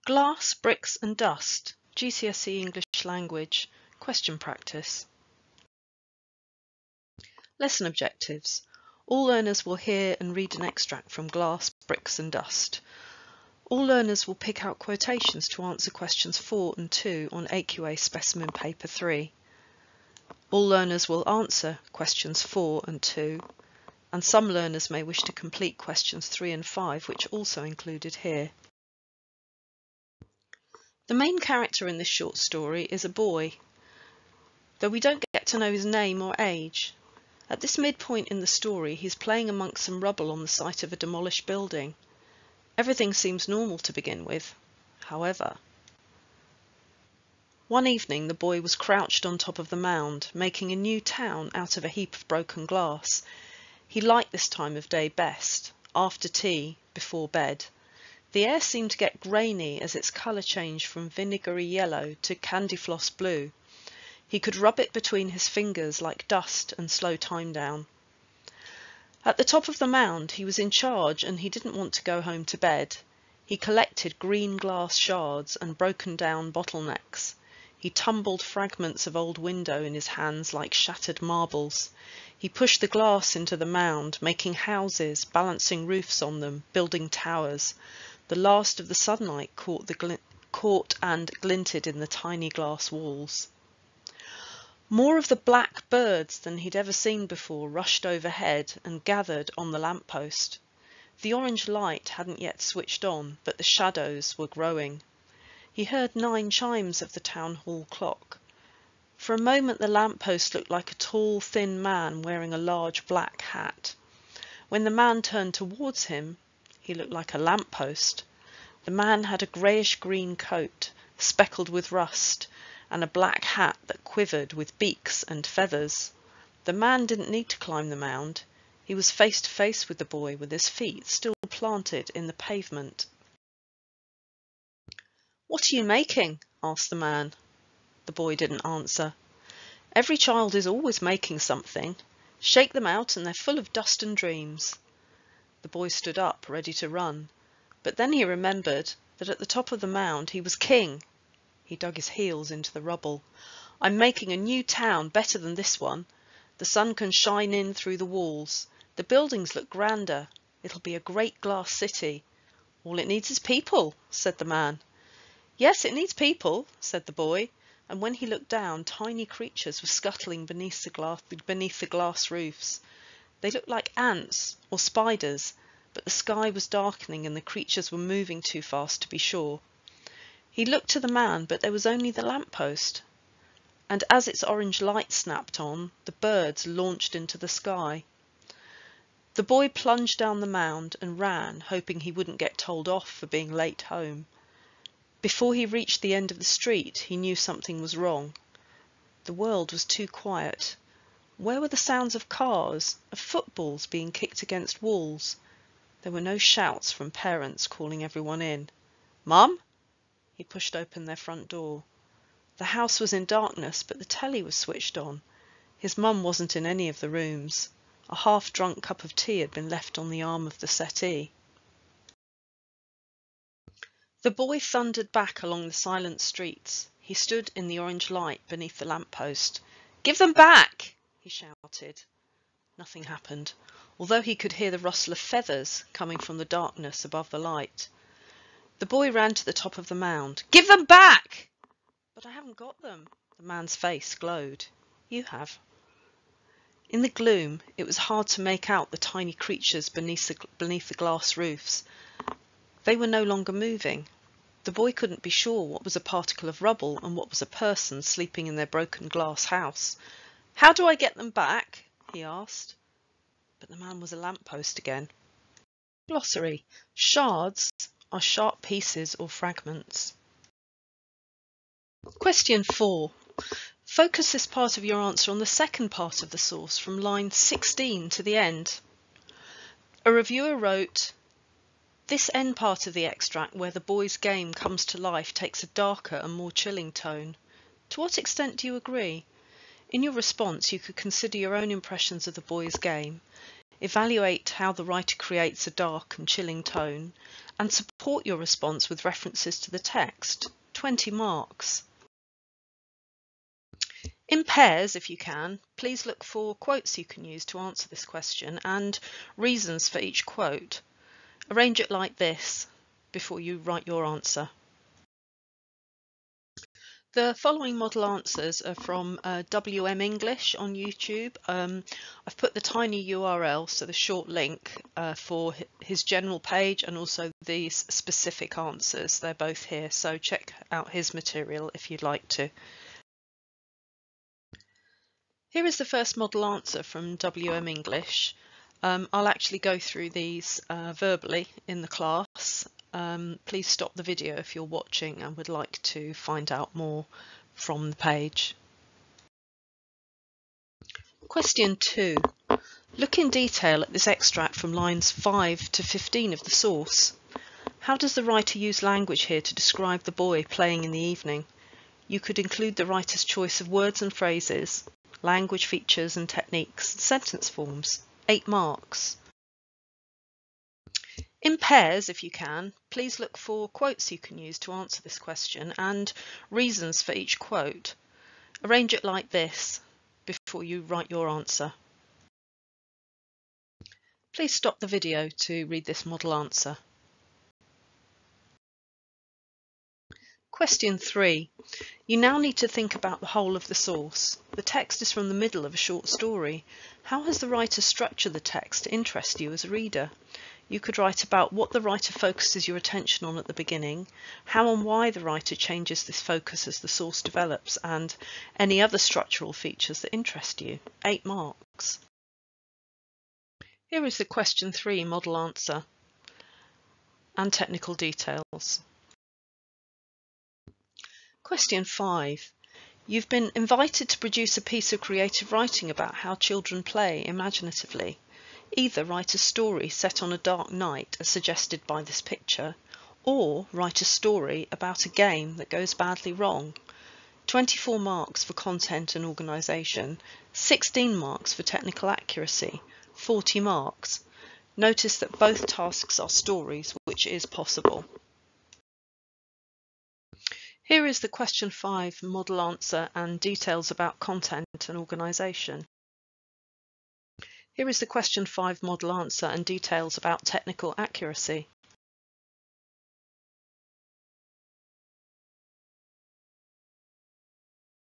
Glass, bricks and dust. GCSE English Language. Question practice. Lesson objectives. All learners will hear and read an extract from Glass, Bricks and Dust. All learners will pick out quotations to answer questions 4 and 2 on AQA Specimen Paper 3. All learners will answer questions 4 and 2, and some learners may wish to complete questions 3 and 5, which are also included here. The main character in this short story is a boy, though we don't get to know his name or age. At this midpoint in the story, he's playing amongst some rubble on the site of a demolished building. Everything seems normal to begin with. However, one evening the boy was crouched on top of the mound, making a new town out of a heap of broken glass. He liked this time of day best, after tea, before bed. The air seemed to get grainy as its colour changed from vinegary yellow to candy floss blue. He could rub it between his fingers like dust and slow time down. At the top of the mound he was in charge and he didn't want to go home to bed. He collected green glass shards and broken down bottlenecks. He tumbled fragments of old window in his hands like shattered marbles. He pushed the glass into the mound, making houses, balancing roofs on them, building towers. The last of the sunlight caught and glinted in the tiny glass walls. More of the black birds than he'd ever seen before rushed overhead and gathered on the lamppost. The orange light hadn't yet switched on, but the shadows were growing. He heard 9 chimes of the town hall clock. For a moment the lamppost looked like a tall, thin man wearing a large black hat. When the man turned towards him, he looked like a lamppost. The man had a greyish-green coat, speckled with rust, and a black hat that quivered with beaks and feathers. The man didn't need to climb the mound. He was face to face with the boy, with his feet still planted in the pavement. "What are you making?" asked the man. The boy didn't answer. "Every child is always making something. Shake them out and they're full of dust and dreams." The boy stood up, ready to run. But then he remembered that at the top of the mound he was king. He dug his heels into the rubble. "I'm making a new town, better than this one. The sun can shine in through the walls. The buildings look grander. It'll be a great glass city. All it needs is people," said the man. "Yes, it needs people," said the boy, and when he looked down, tiny creatures were scuttling beneath the glass roofs. They looked like ants or spiders, but the sky was darkening and the creatures were moving too fast to be sure. He looked to the man, but there was only the lamppost. And as its orange light snapped on, the birds launched into the sky. The boy plunged down the mound and ran, hoping he wouldn't get told off for being late home. Before he reached the end of the street, he knew something was wrong. The world was too quiet. Where were the sounds of cars, of footballs being kicked against walls? There were no shouts from parents calling everyone in. "Mum?" He pushed open their front door. The house was in darkness, but the telly was switched on. His mum wasn't in any of the rooms. A half-drunk cup of tea had been left on the arm of the settee. The boy thundered back along the silent streets. He stood in the orange light beneath the lamppost. "Give them back!" he shouted. Nothing happened, although he could hear the rustle of feathers coming from the darkness above the light. The boy ran to the top of the mound. "Give them back!" "But I haven't got them." The man's face glowed. "You have." In the gloom, it was hard to make out the tiny creatures beneath the glass roofs. They were no longer moving. The boy couldn't be sure what was a particle of rubble and what was a person sleeping in their broken glass house. "How do I get them back?" he asked. But the man was a lamppost again. Glossary. Shards are sharp pieces or fragments. Question 4. Focus this part of your answer on the second part of the source from line 16 to the end. A reviewer wrote, "This end part of the extract where the boy's game comes to life takes a darker and more chilling tone. To what extent do you agree?" In your response, you could consider your own impressions of the boy's game, evaluate how the writer creates a dark and chilling tone, and support support your response with references to the text, 20 marks. In pairs, if you can, please look for quotes you can use to answer this question and reasons for each quote. Arrange it like this before you write your answer. The following model answers are from WM English on YouTube. I've put the tiny URL, so the short link for his general page and also these specific answers. They're both here, so check out his material if you'd like to. Here is the first model answer from WM English. I'll actually go through these verbally in the class. Please stop the video if you're watching and would like to find out more from the page. Question 2. Look in detail at this extract from lines 5 to 15 of the source. How does the writer use language here to describe the boy playing in the evening? You could include the writer's choice of words and phrases, language features and techniques, sentence forms. 8 marks. In pairs, if you can, please look for quotes you can use to answer this question and reasons for each quote. Arrange it like this before you write your answer. Please stop the video to read this model answer. Question 3. You now need to think about the whole of the source. The text is from the middle of a short story. How has the writer structured the text to interest you as a reader? You could write about what the writer focuses your attention on at the beginning, how and why the writer changes this focus as the source develops, and any other structural features that interest you. 8 marks. Here is the question 3 model answer and technical details. Question 5. You've been invited to produce a piece of creative writing about how children play imaginatively. Either write a story set on a dark night as suggested by this picture, or write a story about a game that goes badly wrong. 24 marks for content and organisation, 16 marks for technical accuracy, 40 marks. Notice that both tasks are stories, which is possible. Here is the question 5 model answer and details about content and organisation. Here is the question 5 model answer and details about technical accuracy.